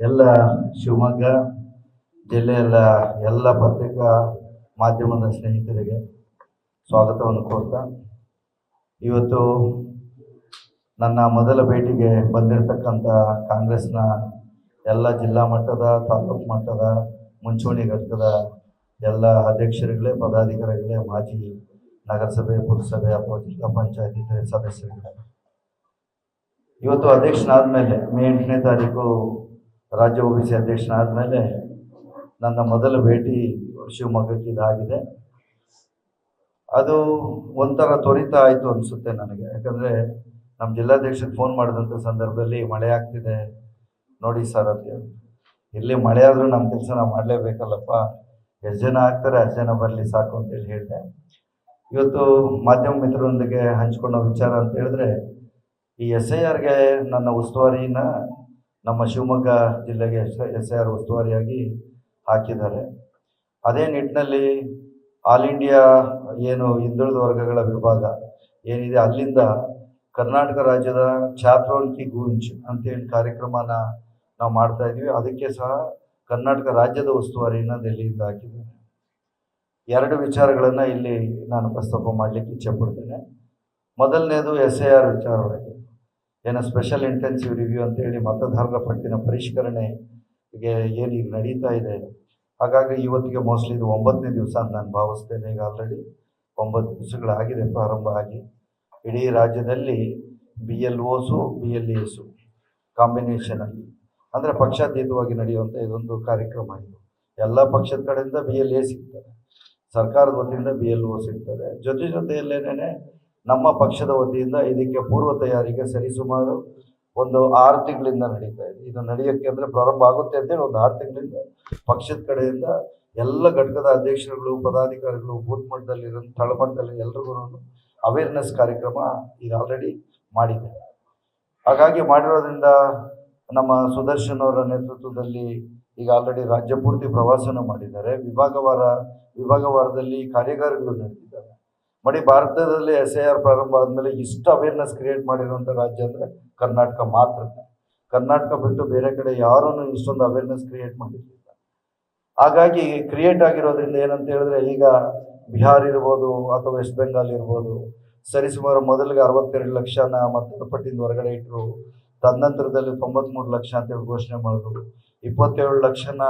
ಎಲ್ಲ ಶಿವಮೊಗ್ಗ ಜಿಲ್ಲೆಯ ಎಲ್ಲ ಪತ್ರಿಕಾ ಮಾಧ್ಯಮದ ಸ್ನೇಹಿತರಿಗೆ ಸ್ವಾಗತವನ್ನು ಕೋರ್ತಾ, ಇವತ್ತು ನನ್ನ ಮೊದಲ ಭೇಟಿಗೆ ಬಂದಿರತಕ್ಕಂಥ ಕಾಂಗ್ರೆಸ್ನ ಎಲ್ಲ ಜಿಲ್ಲಾ ಮಟ್ಟದ, ತಾಲೂಕು ಮಟ್ಟದ, ಮುಂಚೂಣಿ ಘಟಕದ ಎಲ್ಲ ಅಧ್ಯಕ್ಷರುಗಳೇ, ಪದಾಧಿಕಾರಿಗಳೇ, ಮಾಜಿ ನಗರಸಭೆ, ಪುರಸಭೆ ಅಥವಾ ಜಿಲ್ಲಾ ಪಂಚಾಯತಿ ಸದಸ್ಯರುಗಳೇ, ಇವತ್ತು ಅಧ್ಯಕ್ಷನಾದ ಮೇಲೆ ಮೇ 8ನೇ ತಾರೀಕು ರಾಜ್ಯ OBC ಅಧ್ಯಕ್ಷನಾದ ಮೇಲೆ ನನ್ನ ಮೊದಲ ಭೇಟಿ ಶಿವಮೊಗ್ಗಕ್ಕೆ ಇದಾಗಿದೆ. ಅದು ಒಂಥರ ತ್ವರಿತ ಆಯಿತು ಅನಿಸುತ್ತೆ ನನಗೆ. ಯಾಕಂದರೆ ನಮ್ಮ ಜಿಲ್ಲಾಧ್ಯಕ್ಷರಿಗೆ ಫೋನ್ ಮಾಡಿದಂಥ ಸಂದರ್ಭದಲ್ಲಿ ಮಳೆ ಆಗ್ತಿದೆ ನೋಡಿ ಸರ್ ಅಂತೇಳಿ, ಇಲ್ಲಿ ಮಳೆ ಆದರೂ ನಮ್ಮ ಕೆಲಸ ನಾವು ಮಾಡಲೇಬೇಕಲ್ಲಪ್ಪ, ಎಷ್ಟು ಜನ ಆಗ್ತಾರೆ ಅಷ್ಟು ಜನ ಬರಲಿ ಸಾಕು ಅಂತೇಳಿ ಹೇಳಿದೆ. ಇವತ್ತು ಮಾಧ್ಯಮ ಮಿತ್ರರೊಂದಿಗೆ ಹಂಚ್ಕೊಳ್ಳೋ ವಿಚಾರ ಅಂತ ಹೇಳಿದ್ರೆ, ಈ SIRಗೆ ನನ್ನ ಉಸ್ತುವಾರಿನ ನಮ್ಮ ಶಿವಮೊಗ್ಗ ಜಿಲ್ಲೆಗೆ SIR ಉಸ್ತುವಾರಿಯಾಗಿ ಹಾಕಿದ್ದಾರೆ. ಅದೇ ನಿಟ್ಟಿನಲ್ಲಿ ಆಲ್ ಇಂಡಿಯಾ ಏನು ಹಿಂದುಳಿದ ವರ್ಗಗಳ ವಿಭಾಗ ಏನಿದೆ, ಅಲ್ಲಿಂದ ಕರ್ನಾಟಕ ರಾಜ್ಯದ ಛಾತ್ರೋನ್ ಕಿ ಗೂಂಜ್ ಅಂತೇಳಿ ಕಾರ್ಯಕ್ರಮನ ನಾವು ಮಾಡ್ತಾ ಇದ್ದೀವಿ. ಅದಕ್ಕೆ ಸಹ ಕರ್ನಾಟಕ ರಾಜ್ಯದ ಉಸ್ತುವಾರಿನ ದೆಹಲಿಯಿಂದ ಹಾಕಿದ್ದಾರೆ. ಎರಡು ವಿಚಾರಗಳನ್ನು ಇಲ್ಲಿ ನಾನು ಪ್ರಸ್ತಾಪ ಮಾಡಲಿಕ್ಕೆ ಇಚ್ಛೆ ಪಡ್ತೇನೆ. ಮೊದಲನೇದು SIR ವಿಚಾರವಾಗಿ ಏನೋ ಸ್ಪೆಷಲ್ ಇಂಟೆನ್ಸಿವ್ ರಿವ್ಯೂ ಅಂತೇಳಿ ಮತದಾರರ ಪಟ್ಟಿನ ಪರಿಷ್ಕರಣೆಗೆ ಏನೀಗ ನಡೀತಾ ಇದೆ. ಹಾಗಾಗಿ ಇವತ್ತಿಗೆ ಮೋಸ್ಟ್ಲಿ ಇದು 9ನೇ ದಿವಸ ಅಂತ ನಾನು ಭಾವಿಸ್ತೇನೆ. ಈಗ ಆಲ್ರೆಡಿ 9 ದಿವಸಗಳಾಗಿದೆ ಪ್ರಾರಂಭ ಆಗಿ. ಇಡೀ ರಾಜ್ಯದಲ್ಲಿ BLOs BLAs ಕಾಂಬಿನೇಷನಲ್ಲಿ, ಅಂದರೆ ಪಕ್ಷಾತೀತವಾಗಿ ನಡೆಯುವಂಥ ಇದೊಂದು ಕಾರ್ಯಕ್ರಮ. ಇದು ಎಲ್ಲ ಪಕ್ಷದ ಕಡೆಯಿಂದ BLA ಸಿಗ್ತಾರೆ, ಸರ್ಕಾರದ ವತಿಯಿಂದ BLO ಸಿಗ್ತದೆ. ಜೊತೆಯಲ್ಲೇನೇ ನಮ್ಮ ಪಕ್ಷದ ವತಿಯಿಂದ ಇದಕ್ಕೆ ಪೂರ್ವ ತಯಾರಿಗೆ ಸರಿಸುಮಾರು ಒಂದು 6 ತಿಂಗಳಿಂದ ನಡೀತಾ ಇದೆ. ಇದು ನಡೆಯೋಕ್ಕೆ ಅಂದರೆ ಪ್ರಾರಂಭ ಆಗುತ್ತೆ ಅಂತೇಳಿ ಒಂದು 6 ತಿಂಗಳಿಂದ ಪಕ್ಷದ ಕಡೆಯಿಂದ ಎಲ್ಲ ಘಟಕದ ಅಧ್ಯಕ್ಷರುಗಳು, ಪದಾಧಿಕಾರಿಗಳು, ಬೂತ್ ಮಟ್ಟದಲ್ಲಿರೋ, ತಳಮಟ್ಟದಲ್ಲಿ ಎಲ್ರಿಗೂ ಅವೇರ್ನೆಸ್ ಕಾರ್ಯಕ್ರಮ ಈಗ ಆಲ್ರೆಡಿ ಮಾಡಿದೆ. ಹಾಗಾಗಿ ಮಾಡಿರೋದ್ರಿಂದ ನಮ್ಮ ಸುದರ್ಶನ್ ಅವರ ನೇತೃತ್ವದಲ್ಲಿ ಈಗ ಆಲ್ರೆಡಿ ರಾಜ್ಯ ಪೂರ್ತಿ ಪ್ರವಾಸನ ಮಾಡಿದ್ದಾರೆ. ವಿಭಾಗವಾರದಲ್ಲಿ ಕಾರ್ಯಾಗಾರಗಳು ನಡೆದಿದ್ದಾರೆ. ಭಾರತದಲ್ಲಿ SIR ಪ್ರಾರಂಭ ಆದಮೇಲೆ ಇಷ್ಟು ಅವೇರ್ನೆಸ್ ಕ್ರಿಯೇಟ್ ಮಾಡಿರುವಂಥ ರಾಜ್ಯ ಅಂದರೆ ಕರ್ನಾಟಕ ಮಾತ್ರ. ಕರ್ನಾಟಕ ಬಿಟ್ಟು ಬೇರೆ ಕಡೆ ಯಾರೂ ಇಷ್ಟೊಂದು ಅವೇರ್ನೆಸ್ ಕ್ರಿಯೇಟ್ ಮಾಡಿರಲಿಲ್ಲ. ಹಾಗಾಗಿ ಕ್ರಿಯೇಟ್ ಆಗಿರೋದ್ರಿಂದ ಏನಂತ ಹೇಳಿದ್ರೆ, ಈಗ ಬಿಹಾರ್ ಇರ್ಬೋದು ಅಥವಾ ವೆಸ್ಟ್ ಬೆಂಗಾಲ್ ಇರ್ಬೋದು, ಸರಿಸುಮಾರು ಮೊದಲಿಗೆ 62 ಲಕ್ಷನ ಮತದಾರ ಪಟ್ಟಿಯಿಂದ ಹೊರಗಡೆ ಇಟ್ಟರು. ತದನಂತರದಲ್ಲಿ 93 ಲಕ್ಷ ಅಂತೇಳಿ ಘೋಷಣೆ ಮಾಡಿದ್ರು. 27 ಲಕ್ಷನ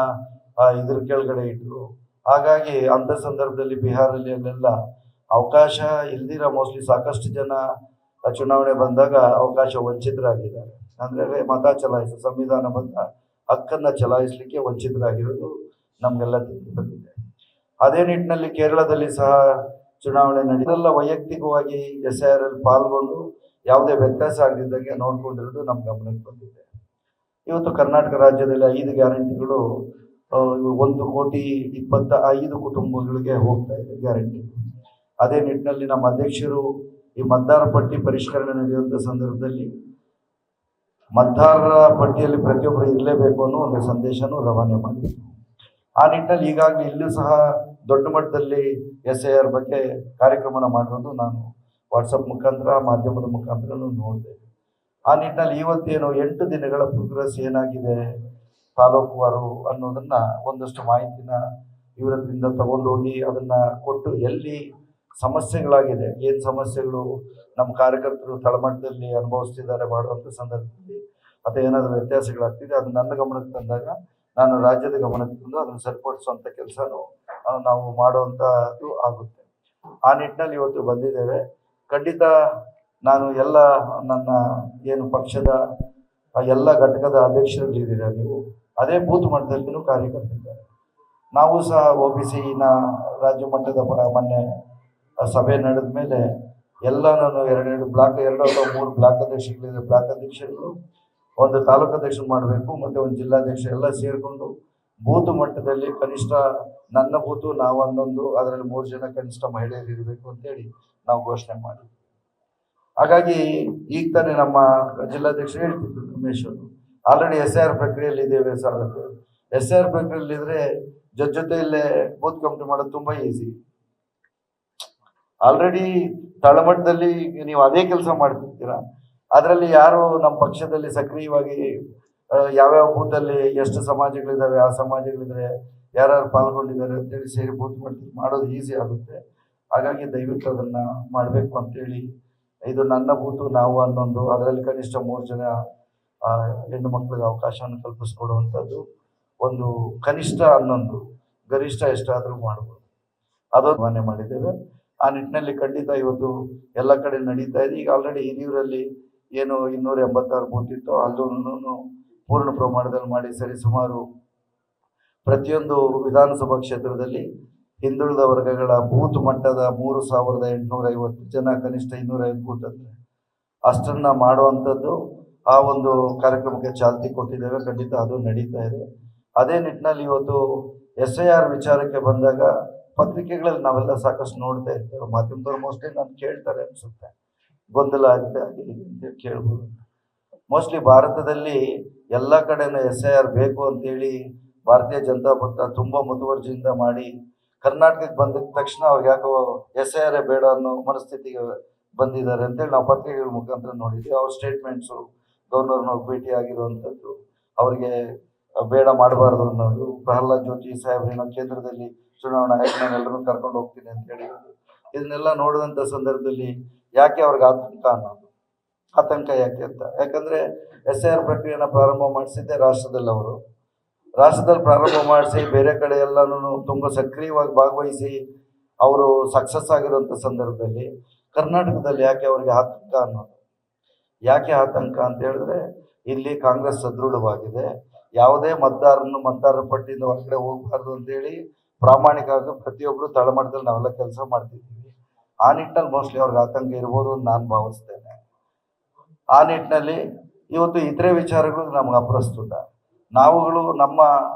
ಇದ್ರ ಕೆಳಗಡೆ ಇಟ್ಟರು. ಹಾಗಾಗಿ ಅಂಥ ಸಂದರ್ಭದಲ್ಲಿ ಬಿಹಾರಲ್ಲಿ ಅಲ್ಲೆಲ್ಲ ಅವಕಾಶ ಇಲ್ದಿರ ಮೋಸ್ಟ್ಲಿ ಸಾಕಷ್ಟು ಜನ ಚುನಾವಣೆ ಬಂದಾಗ ಅವಕಾಶ ವಂಚಿತರಾಗಿದ್ದಾರೆ. ಅಂದರೆ ಮತ ಸಂವಿಧಾನಬದ್ಧ ಹಕ್ಕನ್ನು ಚಲಾಯಿಸಲಿಕ್ಕೆ ವಂಚಿತರಾಗಿರೋದು ನಮಗೆಲ್ಲ ತಿಳಿದು ಬಂದಿದೆ. ಅದೇ ನಿಟ್ಟಿನಲ್ಲಿ ಕೇರಳದಲ್ಲಿ ಸಹ ಚುನಾವಣೆ ನಡೆದೆಲ್ಲ ವೈಯಕ್ತಿಕವಾಗಿ SIR ಅಲ್ಲಿ ಪಾಲ್ಗೊಂಡು ಯಾವುದೇ ವ್ಯತ್ಯಾಸ ಆಗದಿದ್ದಾಗೆ ನೋಡ್ಕೊಂಡಿರೋದು ನಮ್ಮ ಗಮನಕ್ಕೆ ಬಂದಿದೆ. ಇವತ್ತು ಕರ್ನಾಟಕ ರಾಜ್ಯದಲ್ಲಿ 5 ಗ್ಯಾರಂಟಿಗಳು 1,25,00,000 ಕುಟುಂಬಗಳಿಗೆ ಹೋಗ್ತಾ ಇದೆ ಗ್ಯಾರಂಟಿ. ಅದೇ ನಿಟ್ಟಿನಲ್ಲಿ ನಮ್ಮ ಅಧ್ಯಕ್ಷರು ಈ ಮತದಾರ ಪಟ್ಟಿ ಪರಿಷ್ಕರಣೆ ನಡೆಯುವಂಥ ಸಂದರ್ಭದಲ್ಲಿ ಮತದಾರರ ಪಟ್ಟಿಯಲ್ಲಿ ಪ್ರತಿಯೊಬ್ಬರು ಇರಲೇಬೇಕು ಅನ್ನೋ ಒಂದು ಸಂದೇಶನೂ ರವಾನೆ ಮಾಡಿದ್ರು. ಆ ನಿಟ್ಟಿನಲ್ಲಿ ಈಗಾಗಲೇ ಇಲ್ಲೂ ಸಹ ದೊಡ್ಡ ಮಟ್ಟದಲ್ಲಿ SIR ಬಗ್ಗೆ ಕಾರ್ಯಕ್ರಮನ ಮಾಡಿರೋದು ನಾನು ವಾಟ್ಸಪ್ ಮುಖಾಂತರ, ಮಾಧ್ಯಮದ ಮುಖಾಂತರ ನೋಡಿದೆ. ಆ ನಿಟ್ಟಿನಲ್ಲಿ ಇವತ್ತೇನು 8 ದಿನಗಳ ಪ್ರೋಗ್ರೆಸ್ ಏನಾಗಿದೆ ತಾಲೂಕುವಾರು ಅನ್ನೋದನ್ನು ಒಂದಷ್ಟು ಮಾಹಿತಿನ ಇವರದಿಂದ ತಗೊಂಡೋಗಿ ಅದನ್ನು ಕೊಟ್ಟು, ಎಲ್ಲಿ ಸಮಸ್ಯೆಗಳಾಗಿದೆ, ಏನು ಸಮಸ್ಯೆಗಳು ನಮ್ಮ ಕಾರ್ಯಕರ್ತರು ತಳಮಟ್ಟದಲ್ಲಿ ಅನುಭವಿಸ್ತಿದ್ದಾರೆ ಮಾಡುವಂಥ ಸಂದರ್ಭದಲ್ಲಿ, ಅಥವಾ ಏನಾದರೂ ವ್ಯತ್ಯಾಸಗಳಾಗ್ತಿದೆ, ಅದು ನನ್ನ ಗಮನಕ್ಕೆ ತಂದಾಗ ನಾನು ರಾಜ್ಯದ ಗಮನಕ್ಕೆ ತಂದು ಅದನ್ನು ಸರಿಪಡಿಸುವಂಥ ಕೆಲಸನೂ ನಾವು ಮಾಡುವಂಥದ್ದು ಆಗುತ್ತೆ. ಆ ನಿಟ್ಟಿನಲ್ಲಿ ಇವತ್ತು ಬಂದಿದ್ದೇವೆ. ಖಂಡಿತ ನಾನು ಎಲ್ಲ ನನ್ನ ಏನು ಪಕ್ಷದ ಎಲ್ಲ ಘಟಕದ ಅಧ್ಯಕ್ಷರುಗಳಿದ್ದೀರ ನೀವು, ಅದೇ ಬೂತ್ ಮಟ್ಟದಲ್ಲಿನೂ ಕಾರ್ಯಕರ್ತರಿದ್ದಾರೆ. ನಾವು ಸಹ OBCನ ರಾಜ್ಯ ಮಟ್ಟದ ಮೊನ್ನೆ ಸಭೆ ನಡೆದ ಮೇಲೆ ಎಲ್ಲ ನಾನು 2 ಅಥವಾ 3 ಬ್ಲಾಕ್ ಅಧ್ಯಕ್ಷರುಗಳಿದೆ. ಬ್ಲಾಕ್ ಅಧ್ಯಕ್ಷರುಗಳು, ಒಂದು ತಾಲೂಕು ಅಧ್ಯಕ್ಷರು ಮಾಡಬೇಕು, ಮತ್ತು ಒಂದು ಜಿಲ್ಲಾಧ್ಯಕ್ಷ ಎಲ್ಲ ಸೇರಿಕೊಂಡು ಬೂತ್ ಮಟ್ಟದಲ್ಲಿ ಕನಿಷ್ಠ ನನ್ನ ಬೂತು ನಾವು 11, ಅದರಲ್ಲಿ 3 ಜನ ಕನಿಷ್ಠ ಮಹಿಳೆಯರು ಇರಬೇಕು ಅಂತೇಳಿ ನಾವು ಘೋಷಣೆ ಮಾಡಿದ್ವಿ. ಹಾಗಾಗಿ ಈಗ ತಾನೇ ನಮ್ಮ ಜಿಲ್ಲಾಧ್ಯಕ್ಷರು ಹೇಳ್ತಿದ್ರು ರಮೇಶ್ ಅವರು, ಆಲ್ರೆಡಿ SIR ಪ್ರಕ್ರಿಯೆಯಲ್ಲಿ ಇದ್ದೇವೆ ಸರ್ ಅಂತ. SIR ಪ್ರಕ್ರಿಯೆಯಲ್ಲಿದ್ದರೆ ಜೊತೆಯಲ್ಲೇ ಬೂತ್ ಕಮಿಟಿ ಮಾಡೋದು ತುಂಬ ಈಸಿ. ಆಲ್ರೆಡಿ ತಳಮಟ್ಟದಲ್ಲಿ ನೀವು ಅದೇ ಕೆಲಸ ಮಾಡ್ತಿರ್ತೀರ. ಅದರಲ್ಲಿ ಯಾರು ನಮ್ಮ ಪಕ್ಷದಲ್ಲಿ ಸಕ್ರಿಯವಾಗಿ ಯಾವ್ಯಾವ ಬೂತಲ್ಲಿ ಎಷ್ಟು ಸಮಾಜಗಳಿದ್ದಾವೆ, ಆ ಸಮಾಜಗಳಿದ್ರೆ ಯಾರ್ಯಾರು ಪಾಲ್ಗೊಂಡಿದ್ದಾರೆ ಅಂತೇಳಿ ಸೇರಿ ಬೂತ್ ಮಾಡೋದು ಈಸಿ ಆಗುತ್ತೆ. ಹಾಗಾಗಿ ದಯವಿಟ್ಟು ಅದನ್ನು ಮಾಡಬೇಕು ಅಂತೇಳಿ, ಇದು ನನ್ನ ಬೂತು ನಾವು ಅನ್ನೊಂದು, ಅದರಲ್ಲಿ ಕನಿಷ್ಠ 3 ಜನ ಹೆಣ್ಣು ಮಕ್ಕಳಿಗೆ ಅವಕಾಶವನ್ನು ಕಲ್ಪಿಸ್ಕೊಡುವಂಥದ್ದು ಒಂದು ಕನಿಷ್ಠ ಅನ್ನೊಂದು, ಗರಿಷ್ಠ ಎಷ್ಟಾದರೂ ಮಾಡ್ಬೋದು, ಅದೊಂದು ಮಾನ್ಯ ಮಾಡಿದ್ದೇವೆ. ಆ ನಿಟ್ಟಿನಲ್ಲಿ ಖಂಡಿತ ಇವತ್ತು ಎಲ್ಲ ಕಡೆ ನಡೀತಾ ಇದೆ. ಈಗ ಆಲ್ರೆಡಿ ಹಿರಿಯೂರಲ್ಲಿ ಏನು 286 ಬೂತ್ ಇತ್ತು, ಅಲ್ಲೂ ಪೂರ್ಣ ಪ್ರಮಾಣದಲ್ಲಿ ಮಾಡಿ ಸರಿಸುಮಾರು ಪ್ರತಿಯೊಂದು ವಿಧಾನಸಭಾ ಕ್ಷೇತ್ರದಲ್ಲಿ ಹಿಂದುಳಿದ ವರ್ಗಗಳ ಬೂತ್ ಮಟ್ಟದ 3850 ಜನ, ಕನಿಷ್ಠ 250 ಬೂತ್ ಅಂದರೆ ಅಷ್ಟನ್ನ ಮಾಡುವಂಥದ್ದು ಆ ಒಂದು ಕಾರ್ಯಕ್ರಮಕ್ಕೆ ಚಾಲ್ತಿ ಕೊಟ್ಟಿದ್ದೇವೆ. ಖಂಡಿತ ಅದು ನಡೀತಾ ಇದೆ. ಅದೇ ನಿಟ್ಟಿನಲ್ಲಿ ಇವತ್ತು SIR ವಿಚಾರಕ್ಕೆ ಬಂದಾಗ ಪತ್ರಿಕೆಗಳಲ್ಲಿ ನಾವೆಲ್ಲ ಸಾಕಷ್ಟು ನೋಡ್ತಾ ಇರ್ತೇವೆ, ಮಾಧ್ಯಮದವ್ರು ಮೋಸ್ಟ್ಲಿ ನಾನು ಕೇಳ್ತಾರೆ ಅನ್ಸುತ್ತೆ, ಗೊಂದಲ ಆಗಿದೆ ಅಂತ ಕೇಳ್ಬೋದು. ಮೋಸ್ಟ್ಲಿ ಭಾರತದಲ್ಲಿ ಎಲ್ಲ ಕಡೆನೂ SIR ಬೇಕು ಅಂತೇಳಿ ಭಾರತೀಯ ಜನತಾ ಪಕ್ಷ ತುಂಬ ಮುತುವರ್ಜಿಯಿಂದ ಮಾಡಿ ಕರ್ನಾಟಕಕ್ಕೆ ಬಂದ ತಕ್ಷಣ ಅವ್ರಿಗೆ ಯಾಕೋ SIR ಬೇಡ ಅನ್ನೋ ಮನಸ್ಥಿತಿಗೆ ಬಂದಿದ್ದಾರೆ ಅಂತೇಳಿ ನಾವು ಪತ್ರಿಕೆಗಳ ಮುಖಾಂತರ ನೋಡಿದ್ವಿ. ಅವ್ರ ಸ್ಟೇಟ್ಮೆಂಟ್ಸು, ಗವರ್ನರ್ನ ಭೇಟಿ ಆಗಿರುವಂಥದ್ದು, ಅವರಿಗೆ ಬೇಡ ಮಾಡಬಾರ್ದು ಅನ್ನೋದು, ಪ್ರಹ್ಲಾದ್ ಜೋಶಿ ಸಾಹೇಬ್ರೇನೋ ಕೇಂದ್ರದಲ್ಲಿ ಚುನಾವಣಾ ಆಯೋಗ ಎಲ್ಲರನ್ನೂ ಕರ್ಕೊಂಡು ಹೋಗ್ತೀನಿ ಅಂತ ಹೇಳಿರೋದು, ಇದನ್ನೆಲ್ಲ ನೋಡಿದಂಥ ಸಂದರ್ಭದಲ್ಲಿ ಯಾಕೆ ಅವ್ರಿಗೆ ಆತಂಕ ಯಾಕೆ ಅಂತ, ಯಾಕಂದರೆ SIR ಪ್ರಕ್ರಿಯೆನ ಪ್ರಾರಂಭ ಮಾಡಿಸಿದ್ದೆ ರಾಷ್ಟ್ರದಲ್ಲಿ ಅವರು. ರಾಷ್ಟ್ರದಲ್ಲಿ ಪ್ರಾರಂಭ ಮಾಡಿಸಿ ಬೇರೆ ಕಡೆ ಎಲ್ಲನೂ ತುಂಬ ಸಕ್ರಿಯವಾಗಿ ಭಾಗವಹಿಸಿ ಅವರು ಸಕ್ಸಸ್ ಆಗಿರುವಂಥ ಸಂದರ್ಭದಲ್ಲಿ ಕರ್ನಾಟಕದಲ್ಲಿ ಯಾಕೆ ಅವ್ರಿಗೆ ಆತಂಕ ಅನ್ನೋದು. ಯಾಕೆ ಆತಂಕ ಅಂತ ಹೇಳಿದ್ರೆ, ಇಲ್ಲಿ ಕಾಂಗ್ರೆಸ್ ಸದೃಢವಾಗಿದೆ, ಯಾವುದೇ ಮತದಾರರ ಪಟ್ಟಿಯಿಂದ ಹೊರಗಡೆ ಹೋಗಬಾರ್ದು ಅಂತೇಳಿ ಪ್ರಾಮಾಣಿಕವಾಗಿ ಪ್ರತಿಯೊಬ್ಬರು ತಳಮಟ್ಟದಲ್ಲಿ ನಾವೆಲ್ಲ ಕೆಲಸ ಮಾಡ್ತಿದ್ದೀವಿ. ಆ ನಿಟ್ಟಿನಲ್ಲಿ ಮೋಸ್ಟ್ಲಿ ಅವ್ರಿಗೆ ಆತಂಕ ಇರ್ಬೋದು ಅಂತ ನಾನು ಭಾವಿಸ್ತೇನೆ. ಆ ನಿಟ್ಟಿನಲ್ಲಿ ಇವತ್ತು ಇತರೆ ವಿಚಾರಗಳು ನಮ್ಗೆ ಅಪ್ರಸ್ತುತ. ನಾವುಗಳು ನಮ್ಮ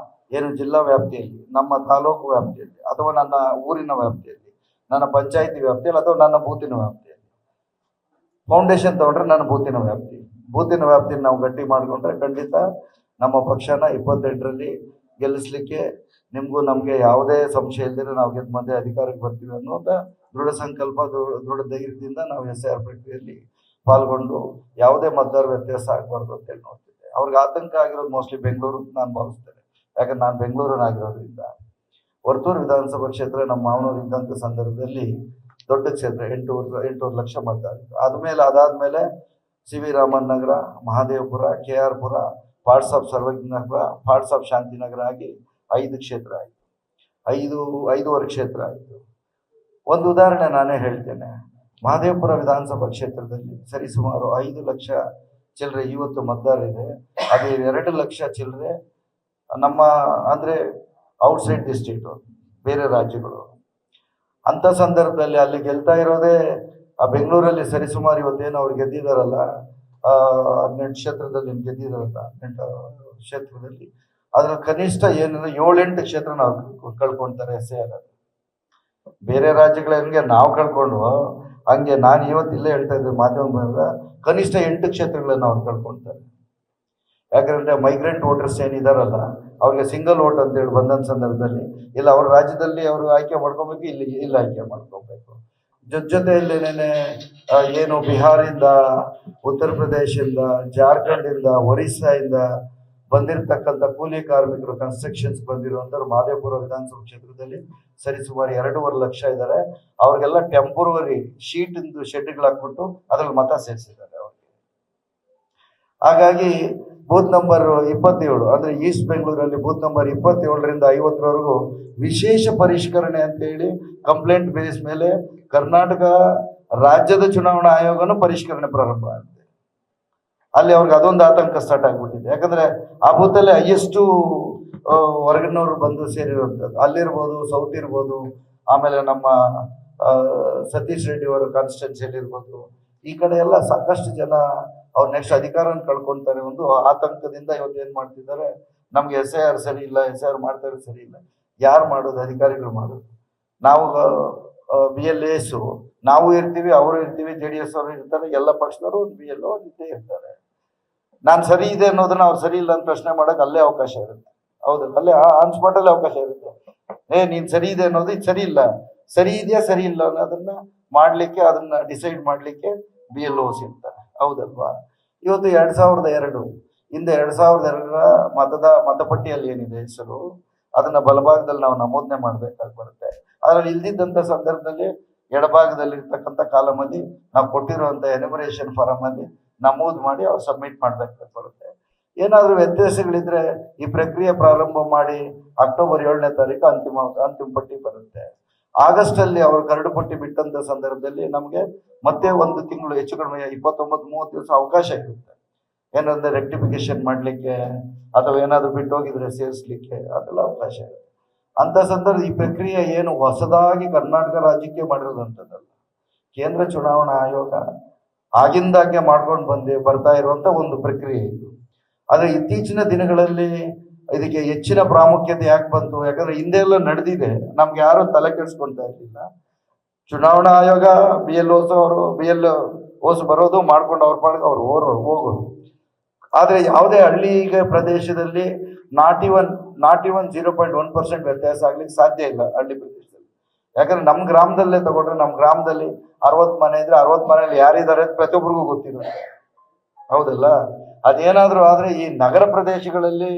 ಏನು ಜಿಲ್ಲಾ ವ್ಯಾಪ್ತಿಯಲ್ಲಿ, ನಮ್ಮ ತಾಲೂಕು ವ್ಯಾಪ್ತಿಯಲ್ಲಿ, ಅಥವಾ ನನ್ನ ಊರಿನ ವ್ಯಾಪ್ತಿಯಲ್ಲಿ, ನನ್ನ ಪಂಚಾಯಿತಿ ವ್ಯಾಪ್ತಿಯಲ್ಲಿ, ಅಥವಾ ನನ್ನ ಬೂತಿನ ವ್ಯಾಪ್ತಿಯಲ್ಲಿ ಫೌಂಡೇಶನ್ ತಗೊಂಡ್ರೆ ನನ್ನ ಬೂತಿನ ವ್ಯಾಪ್ತಿನ ನಾವು ಗಟ್ಟಿ ಮಾಡಿಕೊಂಡ್ರೆ ಖಂಡಿತ ನಮ್ಮ ಪಕ್ಷನ 28ರಲ್ಲಿ ಗೆಲ್ಲಿಸ್ಲಿಕ್ಕೆ ನಿಮಗೂ ನಮಗೆ ಯಾವುದೇ ಸಂಶಯ ಇಲ್ಲದೆ ನಾವು ಗೆದ್ದು ಮುಂದೆ ಅಧಿಕಾರಕ್ಕೆ ಬರ್ತೀವಿ ಅನ್ನೋದ ದೃಢ ಸಂಕಲ್ಪ, ದೃಢ ಧೈರ್ಯದಿಂದ ನಾವು SIR ಪ್ರಕ್ರಿಯೆಯಲ್ಲಿ ಪಾಲ್ಗೊಂಡು ಯಾವುದೇ ಮತದಾರ ವ್ಯತ್ಯಾಸ ಆಗಬಾರ್ದು ಅಂತೇಳಿ ನೋಡ್ತಿದ್ದೆ. ಅವ್ರಿಗೆ ಆತಂಕ ಆಗಿರೋದು ಮೋಸ್ಟ್ಲಿ ಬೆಂಗಳೂರು ಅಂತ ನಾನು ಭಾವಿಸ್ತೇನೆ. ಯಾಕಂದ್ರೆ ನಾನು ಬೆಂಗಳೂರನ್ನಾಗಿರೋದ್ರಿಂದ. ವರ್ತೂರು ವಿಧಾನಸಭಾ ಕ್ಷೇತ್ರ ನಮ್ಮ ಮಾವನೂರು ಇದ್ದಂಥ ಸಂದರ್ಭದಲ್ಲಿ ದೊಡ್ಡ ಕ್ಷೇತ್ರ, 8 ಲಕ್ಷ ಮತದಾರರು. ಅದಾದ್ಮೇಲೆ CV Raman Nagar, Mahadevapura, KR Pura, parts of Sarvagnanagar, parts of Shantinagar ಆಗಿ 5 ಕ್ಷೇತ್ರ ಆಯಿತು. 5.5 ಕ್ಷೇತ್ರ ಆಯಿತು. ಒಂದು ಉದಾಹರಣೆ ನಾನೇ ಹೇಳ್ತೇನೆ. ಮಹಾದೇವಪುರ ವಿಧಾನಸಭಾ ಕ್ಷೇತ್ರದಲ್ಲಿ ಸರಿಸುಮಾರು 5 ಲಕ್ಷ ಚಿಲ್ಲರೆ ಇವತ್ತು ಮತದಾರರಿದೆ. ಅದೇ 2 ಲಕ್ಷ ಚಿಲ್ಲರೆ ನಮ್ಮ ಅಂದರೆ ಔಟ್ಸೈಡ್ ದಿ ಸ್ಟೇಟು, ಬೇರೆ ರಾಜ್ಯಗಳು. ಅಂಥ ಸಂದರ್ಭದಲ್ಲಿ ಅಲ್ಲಿ ಗೆಲ್ತಾ ಇರೋದೇ ಆ ಬೆಂಗಳೂರಲ್ಲಿ ಸರಿಸುಮಾರು ಇವತ್ತೇನು ಅವ್ರು ಗೆದ್ದಿದ್ದಾರಲ್ಲ, 18 ಕ್ಷೇತ್ರದಲ್ಲಿ ಗೆದ್ದಿದ್ದಾರಲ್ಲ, 18 ಕ್ಷೇತ್ರದಲ್ಲಿ ಅದ್ರಲ್ಲಿ ಕನಿಷ್ಠ ಏನಿಲ್ಲ 7-8 ಕ್ಷೇತ್ರ ನಾವು ಕಳ್ಕೊಳ್ತಾರೆ SIR. ಬೇರೆ ರಾಜ್ಯಗಳ ಹೆಂಗೆ ನಾವು ಕಳ್ಕೊಂಡು ಹಂಗೆ ನಾನು ಇವತ್ತಿಲ್ಲೇ ಹೇಳ್ತಾ ಇದ್ದೆ ಮಾಧ್ಯಮ, ಕನಿಷ್ಠ 8 ಕ್ಷೇತ್ರಗಳನ್ನು ಅವ್ರು ಕಳ್ಕೊಳ್ತಾರೆ. ಯಾಕಂದ್ರೆ ಮೈಗ್ರೆಂಟ್ ವೋಟರ್ಸ್ ಏನಿದಾರಲ್ಲ, ಅವ್ರಿಗೆ ಸಿಂಗಲ್ ವೋಟ್ ಅಂತೇಳಿ ಬಂದಂಥ ಸಂದರ್ಭದಲ್ಲಿ ಇಲ್ಲ ಅವ್ರ ರಾಜ್ಯದಲ್ಲಿ ಅವರು ಆಯ್ಕೆ ಮಾಡ್ಕೊಬೇಕು, ಇಲ್ಲಿ ಆಯ್ಕೆ ಮಾಡ್ಕೊಬೇಕು. ಜೊತೆಯಲ್ಲೇನೆ ಏನು ಬಿಹಾರಿಂದ, ಉತ್ತರ ಪ್ರದೇಶದಿಂದ, ಜಾರ್ಖಂಡಿಂದ, ಒರಿಸ್ಸಾದಿಂದ ಬಂದಿರತಕ್ಕಂಥ ಕೂಲಿ ಕಾರ್ಮಿಕರು, ಕನ್ಸ್ಟ್ರಕ್ಷನ್ಸ್ ಬಂದಿರುವಂಥವ್ರು ಮಹದೇವಪುರ ವಿಧಾನಸಭಾ ಕ್ಷೇತ್ರದಲ್ಲಿ ಸರಿಸುಮಾರು 2.5 ಲಕ್ಷ ಇದ್ದಾರೆ. ಅವ್ರಿಗೆಲ್ಲ ಟೆಂಪರರಿ ಶೆಡ್ಗಳು ಹಾಕ್ಬಿಟ್ಟು ಅದ್ರಲ್ಲಿ ಮತ ಸೇರಿಸಿದ್ದಾರೆ ಅವ್ರಿಗೆ. ಹಾಗಾಗಿ ಬೂತ್ ನಂಬರ್ 27 ಅಂದ್ರೆ ಈಸ್ಟ್ ಬೆಂಗಳೂರಲ್ಲಿ ಬೂತ್ ನಂಬರ್ 27ರಿಂದ 50ರವರೆಗೂ ವಿಶೇಷ ಪರಿಷ್ಕರಣೆ ಅಂತ ಹೇಳಿ ಕಂಪ್ಲೇಂಟ್ ಬೇಸ್ ಮೇಲೆ ಕರ್ನಾಟಕ ರಾಜ್ಯದ ಚುನಾವಣಾ ಆಯೋಗನೂ ಪರಿಷ್ಕರಣೆ ಪ್ರಾರಂಭ ಆಗಿದೆ. ಅಲ್ಲಿ ಅವ್ರಿಗೆ ಅದೊಂದು ಆತಂಕ ಸ್ಟಾರ್ಟ್ ಆಗ್ಬಿಟ್ಟಿದೆ. ಯಾಕಂದ್ರೆ ಆ ಬೂತಲ್ಲಿ ಹೈಯೆಸ್ಟು ಹೊರಗಿನವರು ಬಂದು ಸೇರಿರುವಂಥದ್ದು ಅಲ್ಲಿರ್ಬೋದು, ಸೌತ್ ಇರ್ಬೋದು, ಆಮೇಲೆ ನಮ್ಮ ಸತೀಶ್ ರೆಡ್ಡಿ ಅವರ ಕಾನ್ಸ್ಟಿಟ್ಯೂನ್ಸಿಯಲ್ಲಿ ಇರ್ಬೋದು, ಈ ಕಡೆ ಎಲ್ಲ ಸಾಕಷ್ಟು ಜನ ಅವ್ರು ನೆಕ್ಸ್ಟ್ ಅಧಿಕಾರನ ಕಳ್ಕೊಳ್ತಾರೆ. ಒಂದು ಆತಂಕದಿಂದ ಇವತ್ತು ಏನ್ ಮಾಡ್ತಿದ್ದಾರೆ, ನಮ್ಗೆ SIR ಸರಿ ಇಲ್ಲ, SIR ಮಾಡ್ತಾರೆ ಸರಿ ಇಲ್ಲ. ಯಾರು ಮಾಡೋದು? ಅಧಿಕಾರಿಗಳು ಮಾಡೋದು. ನಾವು BLAs ನಾವು ಇರ್ತೀವಿ, ಅವರು ಇರ್ತೀವಿ, JDS ಅವರು ಇರ್ತಾರೆ, ಎಲ್ಲ ಪಕ್ಷದವರು ಒಂದು BLO ಇದ್ದೇ ಇರ್ತಾರೆ. ನಾನು ಸರಿ ಇದೆ ಅನ್ನೋದನ್ನ ಅವ್ರು ಸರಿ ಇಲ್ಲ ಅಂತ ಪ್ರಶ್ನೆ ಮಾಡಕ್ ಅಲ್ಲೇ ಅವಕಾಶ ಇರುತ್ತೆ. ಹೌದಲ್ಲ, ಅಲ್ಲೇ ಆನ್ ಸ್ಪಾಟ್ ಅಲ್ಲಿ ಅವಕಾಶ ಇರುತ್ತೆ. ನೀನ್ ಸರಿ ಇದೆ ಅನ್ನೋದು ಇದು ಸರಿ ಇಲ್ಲ, ಸರಿ ಇದೆಯಾ ಸರಿ ಇಲ್ಲ ಅನ್ನೋದನ್ನ ಮಾಡ್ಲಿಕ್ಕೆ, ಅದನ್ನ ಡಿಸೈಡ್ ಮಾಡ್ಲಿಕ್ಕೆ BLOs ಇರ್ತಾರೆ. ಹೌದಲ್ವಾ? ಇವತ್ತು 2002 ಹಿಂದೆ 2002ರ ಮತಪಟ್ಟಿಯಲ್ಲಿ ಏನಿದೆ ಹೆಸರು, ಅದನ್ನ ಬಲಭಾಗದಲ್ಲಿ ನಾವು ನಮೂದನೆ ಮಾಡ್ಬೇಕಾಗಿ ಬರುತ್ತೆ. ಅದ್ರಲ್ಲಿ ಇಲ್ದಿದ್ದಂತ ಸಂದರ್ಭದಲ್ಲಿ ಎಡಭಾಗದಲ್ಲಿ ಇರ್ತಕ್ಕಂಥ ಕಾಲಮಲ್ಲಿ ನಾವು ಕೊಟ್ಟಿರುವಂತ ಎನ್ಯುಮರೇಷನ್ ಫಾರಮ್ ಅಲ್ಲಿ ನಮೂದು ಮಾಡಿ ಅವ್ರು ಸಬ್ಮಿಟ್ ಮಾಡ್ಬೇಕಾಗಿ ಬರುತ್ತೆ. ಏನಾದ್ರೂ ವ್ಯತ್ಯಾಸಗಳಿದ್ರೆ ಈ ಪ್ರಕ್ರಿಯೆ ಪ್ರಾರಂಭ ಮಾಡಿ ಅಕ್ಟೋಬರ್ 7ನೇ ತಾರೀಕು ಅಂತಿಮ ಪಟ್ಟಿ ಬರುತ್ತೆ. ಆಗಸ್ಟ್ ಅಲ್ಲಿ ಅವರು ಕರಡು ಪಟ್ಟಿ ಬಿಟ್ಟಂತ ಸಂದರ್ಭದಲ್ಲಿ ನಮ್ಗೆ ಮತ್ತೆ 1 ತಿಂಗಳು ಹೆಚ್ಚು ಕಡಿಮೆ 29-30 ದಿವಸ ಅವಕಾಶ ಇರುತ್ತೆ. ಏನಂದ್ರೆ ರೆಕ್ಟಿಫಿಕೇಶನ್ ಮಾಡ್ಲಿಕ್ಕೆ ಅಥವಾ ಏನಾದ್ರು ಬಿಟ್ಟು ಹೋಗಿದ್ರೆ ಸೇರಿಸ್ಲಿಕ್ಕೆ ಅದೆಲ್ಲ ಅವಕಾಶ ಇದೆ. ಅಂತ ಸಂದರ್ಭ ಈ ಪ್ರಕ್ರಿಯೆ ಏನು ಹೊಸದಾಗಿ ಕರ್ನಾಟಕ ರಾಜ್ಯಕ್ಕೆ ಮಾಡಿರೋದಂಥದ್ದಲ್ಲ. ಕೇಂದ್ರ ಚುನಾವಣಾ ಆಯೋಗ ಆಗಿಂದಾಗೆ ಮಾಡ್ಕೊಂಡು ಬರ್ತಾ ಇರುವಂತ ಒಂದು ಪ್ರಕ್ರಿಯೆ ಇದು. ಆದ್ರೆ ಇತ್ತೀಚಿನ ದಿನಗಳಲ್ಲಿ ಇದಕ್ಕೆ ಹೆಚ್ಚಿನ ಪ್ರಾಮುಖ್ಯತೆ ಯಾಕೆ ಬಂತು? ಯಾಕಂದ್ರೆ ಹಿಂದೆ ಎಲ್ಲ ನಡೆದಿದೆ, ನಮ್ಗೆ ಯಾರು ತಲೆ ಕೆಡಿಸ್ಕೊಳ್ತಾ ಇರ್ಲಿಲ್ಲ. ಚುನಾವಣಾ ಆಯೋಗ BLOs ಬರೋದು ಮಾಡ್ಕೊಂಡು ಅವ್ರ ಪಾಡಿಗೆ ಅವ್ರು ಹೋಗೋದು. ಆದ್ರೆ ಯಾವುದೇ ಹಳ್ಳಿ ಪ್ರದೇಶದಲ್ಲಿ ನಾಟ್ ಇವನ್ 0.1% ವ್ಯತ್ಯಾಸ ಆಗ್ಲಿಕ್ಕೆ ಸಾಧ್ಯ ಇಲ್ಲ ಹಳ್ಳಿ ಪ್ರದೇಶದಲ್ಲಿ. ಯಾಕಂದ್ರೆ ನಮ್ ಗ್ರಾಮದಲ್ಲೇ ತಗೊಂಡ್ರೆ, ನಮ್ ಗ್ರಾಮದಲ್ಲಿ 60 ಮನೆ ಇದ್ರೆ 60 ಮನೆಯಲ್ಲಿ ಯಾರಿದ್ದಾರೆ ಪ್ರತಿಯೊಬ್ಬರಿಗೂ ಗೊತ್ತಿರುತ್ತೆ, ಹೌದಲ್ಲ? ಅದೇನಾದ್ರೂ ಆದ್ರೆ ಈ ನಗರ ಪ್ರದೇಶಗಳಲ್ಲಿ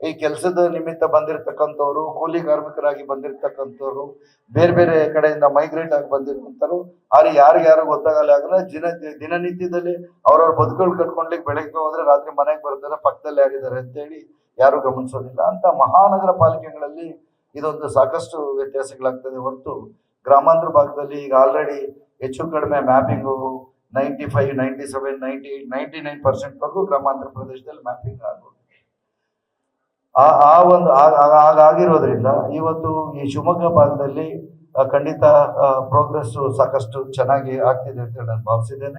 ಈ ಕೆಲಸದ ನಿಮಿತ್ತ ಬಂದಿರತಕ್ಕಂಥವ್ರು, ಕೂಲಿ ಕಾರ್ಮಿಕರಾಗಿ ಬಂದಿರತಕ್ಕಂಥವ್ರು, ಬೇರೆ ಬೇರೆ ಕಡೆಯಿಂದ ಮೈಗ್ರೇಟ್ ಆಗಿ ಬಂದಿರುವಂತರು, ಆದ್ರೆ ಯಾರು ಗೊತ್ತಾಗಲ್ಲ. ಯಾಕಂದ್ರೆ ದಿನನಿತ್ಯದಲ್ಲಿ ಅವ್ರವ್ರ ಬದುಕುಗಳು ಕಟ್ಕೊಂಡ್ಲಿಕ್ಕೆ ಬೆಳಗ್ಗೆ ಹೋದ್ರೆ ರಾತ್ರಿ ಮನೆಗೆ ಬರ್ತಾರೆ, ಪಕ್ಕದಲ್ಲಿ ಯಾರಿದ್ದಾರೆ ಅಂತೇಳಿ ಯಾರು ಗಮನಿಸೋದಿಲ್ಲ. ಅಂತ ಮಹಾನಗರ ಪಾಲಿಕೆಗಳಲ್ಲಿ ಇದೊಂದು ಸಾಕಷ್ಟು ವ್ಯತ್ಯಾಸಗಳಾಗ್ತದೆ ಹೊರತು ಗ್ರಾಮಾಂತರ ಭಾಗದಲ್ಲಿ ಈಗ ಆಲ್ರೆಡಿ ಹೆಚ್ಚು ಕಡಿಮೆ ಮ್ಯಾಪಿಂಗು 95, 97, 98, 99% ವರೆಗೂ ಗ್ರಾಮಾಂತರ ಪ್ರದೇಶದಲ್ಲಿ ಮ್ಯಾಪಿಂಗ್ ಆಗೋದು. ಹಾಗಾಗಿರೋದ್ರಿಂದ ಇವತ್ತು ಈ ಶಿವಮೊಗ್ಗ ಭಾಗದಲ್ಲಿ ಖಂಡಿತ ಪ್ರೋಗ್ರೆಸ್ ಸಾಕಷ್ಟು ಚೆನ್ನಾಗಿ ಆಗ್ತಿದೆ ಅಂತ ನಾನು ಭಾವಿಸಿದ್ದೇನೆ.